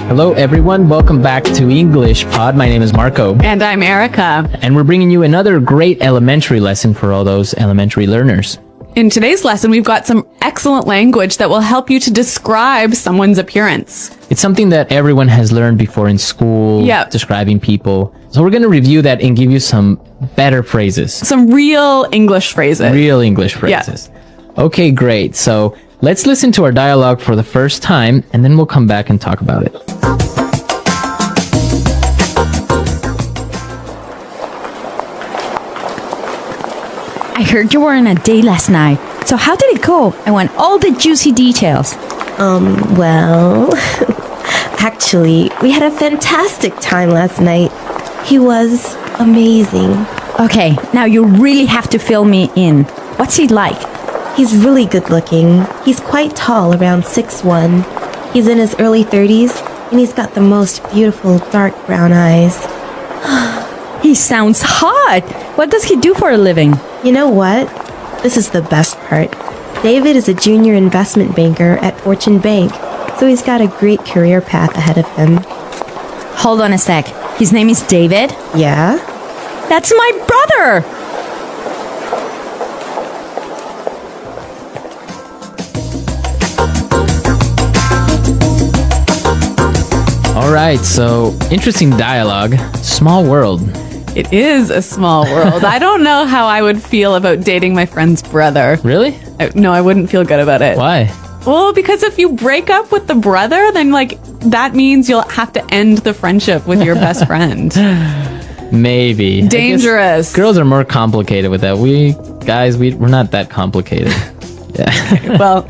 Hello, everyone. Welcome back to English Pod. My name is Marco. And I'm Erica. And we're bringing you another great elementary lesson for all those elementary learners. In today's lesson, we've got some excellent language that will help you to describe someone's appearance. It's something that everyone has learned before in school, describing people. So we're going to review that and give you some better phrases. Some real English phrases. Real English phrases. Yeah. Okay, great. So let's listen to our dialogue for the first time, and then we'll come back and talk about it. I heard you were on a date last night. So how did it go? I want all the juicy details. Well, actually, we had a fantastic time last night. He was amazing. Okay, now you really have to fill me in. What's he like? He's really good looking. He's quite tall, around 6'1". He's in his early 30s, and he's got the most beautiful dark brown eyes. He sounds hot. What does he do for a living? You know what? This is the best part. David is a junior investment banker at Fortune Bank, so he's got a great career path ahead of him. Hold on a sec. His name is David? Yeah? That's my brother! All right, so interesting dialogue. Small world. It is a small world. I don't know how I would feel about dating my friend's brother. Really? No, I wouldn't feel good about it. Why? Well, because if you break up with the brother, then that means you'll have to end the friendship with your best friend. Maybe. Dangerous. Girls are more complicated with that. We're not that complicated. Yeah. Okay, well,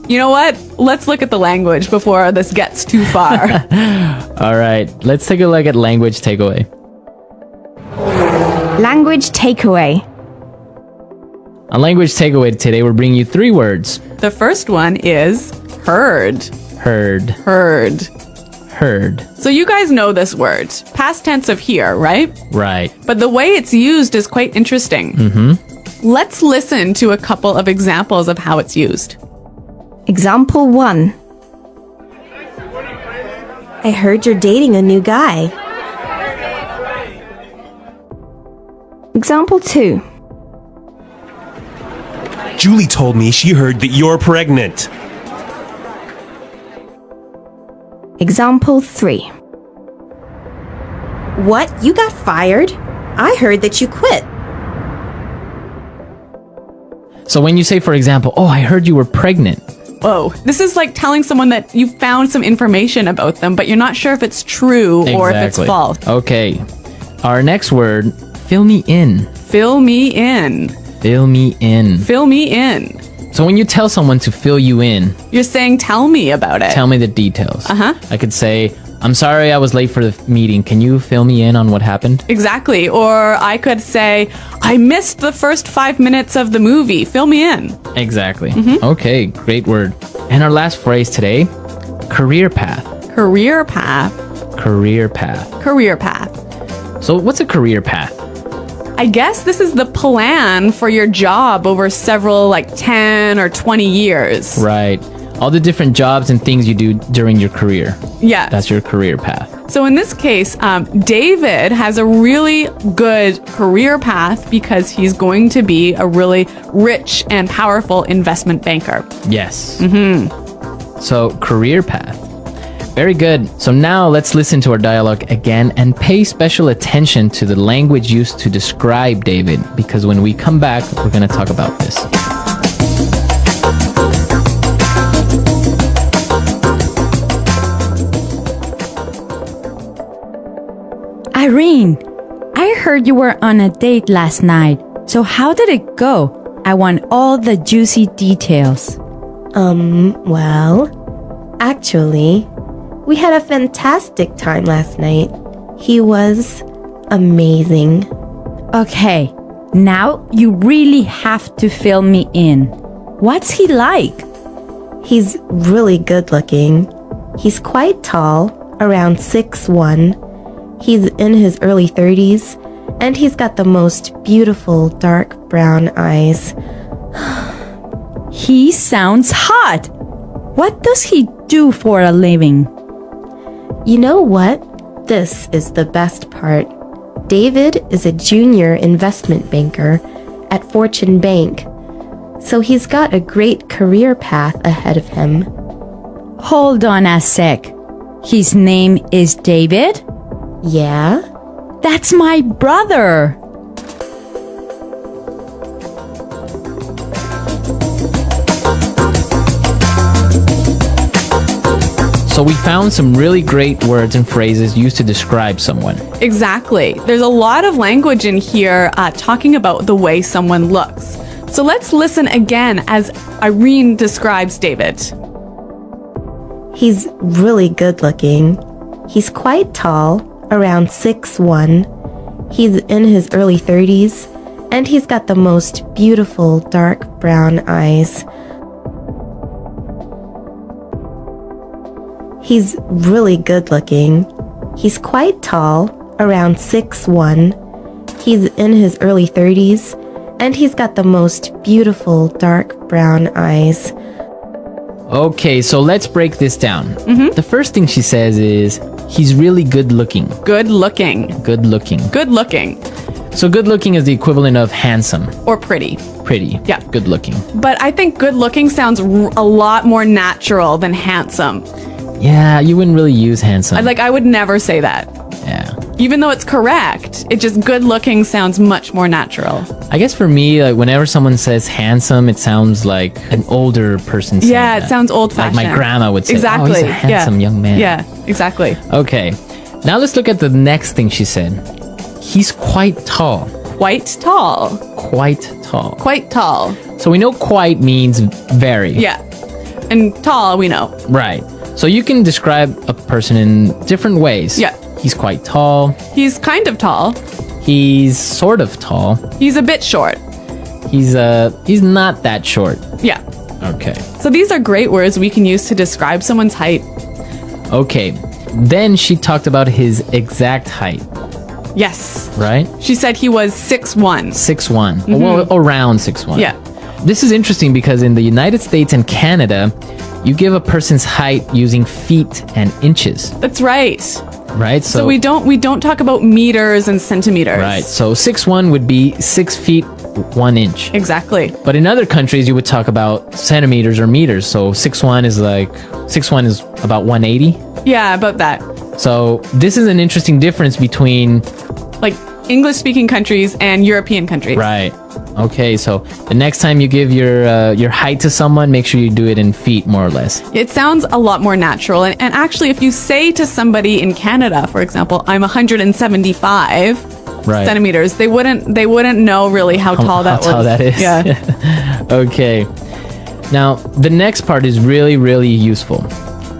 you know what? Let's look at the language before this gets too far. All right, let's take a look at language takeaway. Language takeaway. On language takeaway today, we're bringing you 3 words. The first one is heard. Heard. Heard. Heard. So you guys know this word. Past tense of hear, right? Right. But the way it's used is quite interesting. Mm-hmm. Let's listen to a couple of examples of how it's used. Example 1. I heard you're dating a new guy. Example 2. Julie told me she heard that you're pregnant. Example 3. What? You got fired? I heard that you quit. So when you say, for example, oh, I heard you were pregnant. Whoa. This is like telling someone that you found some information about them, but you're not sure if it's true or if it's false. Okay. Our next word, fill me in. Fill me in. Fill me in. Fill me in. So when you tell someone to fill you in, you're saying, tell me about it. Tell me the details. Uh-huh. I could say, I'm sorry I was late for the meeting. Can you fill me in on what happened? Exactly. Or I could say, I missed the first 5 minutes of the movie. Fill me in. Exactly. Mm-hmm. Okay, great word. And our last phrase today, career path. Career path. Career path. Career path. So what's a career path? I guess this is the plan for your job over several, 10 or 20 years. Right. All the different jobs and things you do during your career. Yeah. That's your career path. So in this case, David has a really good career path because he's going to be a really rich and powerful investment banker. Yes. Mm-hmm. So career path. Very good. So now let's listen to our dialogue again and pay special attention to the language used to describe David, because when we come back, we're going to talk about this. Irene, I heard you were on a date last night. So how did it go? I want all the juicy details. Well, actually, we had a fantastic time last night. He was amazing. Okay, now you really have to fill me in. What's he like? He's really good looking. He's quite tall, around 6'1". He's in his early 30s, and he's got the most beautiful dark brown eyes. He sounds hot. What does he do for a living? You know what? This is the best part. David is a junior investment banker at Fortune Bank, so he's got a great career path ahead of him. Hold on a sec. His name is David? Yeah? That's my brother. So we found some really great words and phrases used to describe someone. Exactly. There's a lot of language in here talking about the way someone looks. So let's listen again as Irene describes David. He's really good looking. He's quite tall, around 6'1". He's in his early 30s, and he's got the most beautiful dark brown eyes. He's really good looking. He's quite tall, around 6'1". He's in his early 30s, and he's got the most beautiful dark brown eyes. Okay, so let's break this down. The first thing she says is, he's really good looking. Good looking. Good looking. Good looking. So good looking is the equivalent of handsome. Or pretty. Pretty. Yeah. Good looking. But I think good looking sounds a lot more natural than handsome. Yeah, you wouldn't really use handsome. I would never say that. Yeah. Even though it's correct, it just good looking sounds much more natural. I guess for me, like whenever someone says handsome, it sounds like an older person saying Yeah, it that. sounds old fashioned. Like my grandma would say, Exactly. oh, he's a handsome young man. Yeah, exactly. Okay, now let's look at the next thing she said. He's quite tall. Quite tall. Quite tall. Quite tall. So we know quite means very. Yeah. And tall, we know. Right. So you can describe a person in different ways. Yeah. He's quite tall. He's kind of tall. He's sort of tall. He's a bit short. He's not that short. Yeah. Okay. So these are great words we can use to describe someone's height. Okay. Then she talked about his exact height, Yes. right? She said he was 6'1". 6'1". Well, around 6'1". Yeah. This is interesting because in the United States and Canada, you give a person's height using feet and inches, That's right. right? So we don't talk about meters and centimeters. Right. So 6'1" would be 6 feet 1 inch. Exactly. But in other countries, you would talk about centimeters or meters. So 6'1" is about 180. Yeah, about that. So this is an interesting difference between. Like English speaking countries and European countries. Right. Okay. So the next time you give your height to someone, make sure you do it in feet, more or less. It sounds a lot more natural. And actually, if you say to somebody in Canada, for example, I'm 175 Right. centimeters, they wouldn't know really how tall that was. How tall that is. Yeah. Okay. Now the next part is really, really useful.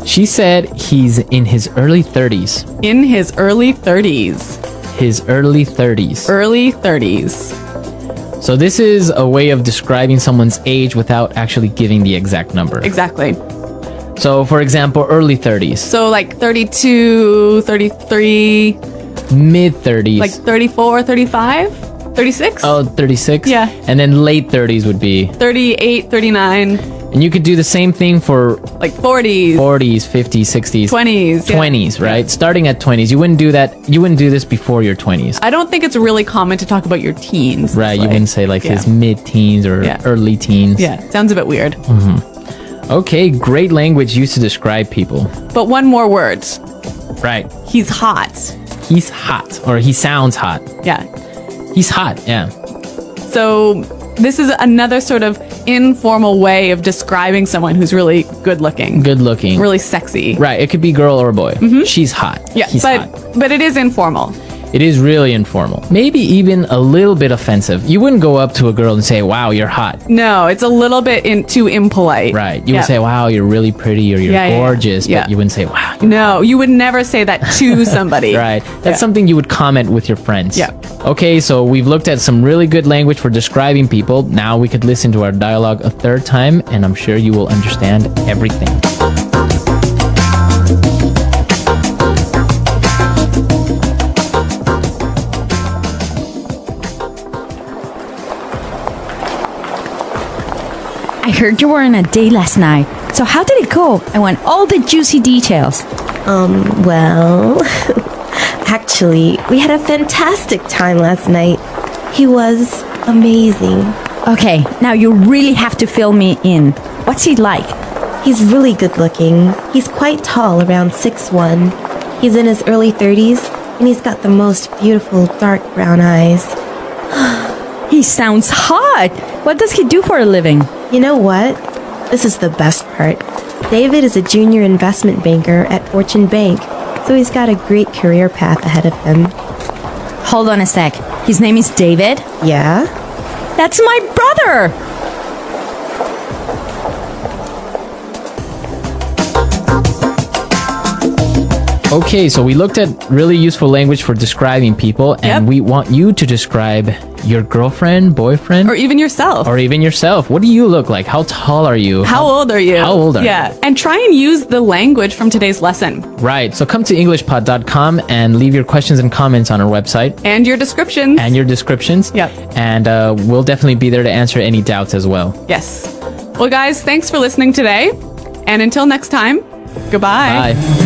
She said he's in his early 30s. In his early 30s. His early 30s. Early 30s. So this is a way of describing someone's age without actually giving the exact number. Exactly. So for example, early 30s, So like 32, 33, mid 30s, like 34, 35, 36, 36. Yeah. And then late 30s would be, 38, 39, and you could do the same thing for like 40s, 40s, 50s, 60s, 20s. yeah. 20s, right? Starting at 20s. You wouldn't do that. You wouldn't do this before your 20s. I don't think it's really common to talk about your teens. Right, you wouldn't say like yeah. his mid-teens or Yeah. early teens. Yeah, sounds a bit weird. Okay, great language used to describe people. But one more word. Right. He's hot. He's hot, or he sounds hot. Yeah. He's hot, yeah. So this is another sort of informal way of describing someone who's really good looking, Good looking. really sexy. Right, it could be girl or boy. She's hot. Yeah, He's but hot. but it is informal. It is really informal. Maybe even a little bit offensive. You wouldn't go up to a girl and say, wow, you're hot. No, it's a little bit too impolite. Right. You Yeah. would say, wow, you're really pretty or you're Yeah, yeah, yeah. gorgeous. Yeah. But you wouldn't say, wow. You're No, you would never say that to somebody. Right. That's Yeah. something you would comment with your friends. Yeah. Okay, so we've looked at some really good language for describing people. Now we could listen to our dialogue a third time, and I'm sure you will understand everything. I heard you were on a date last night. So how did it go? I want all the juicy details. Well, actually, we had a fantastic time last night. He was amazing. Okay, now you really have to fill me in. What's he like? He's really good looking. He's quite tall, around 6'1". He's in his early 30s, and he's got the most beautiful dark brown eyes. He sounds hot. What does he do for a living? You know what? This is the best part. David is a junior investment banker at Fortune Bank, so he's got a great career path ahead of him. Hold on a sec. His name is David? Yeah? That's my brother! Okay, so we looked at really useful language for describing people, and Yep. we want you to describe your girlfriend, boyfriend, Or even yourself. or even yourself. What do you look like? How tall are you? How old are you? How old are Yeah. you? And try and use the language from today's lesson Right. So come to EnglishPod.com and leave your questions and comments on our website and your descriptions. and your descriptions. Yep. And we'll definitely be there to answer any doubts as well. Yes. Well, guys, thanks for listening today. And until next time, goodbye. Bye.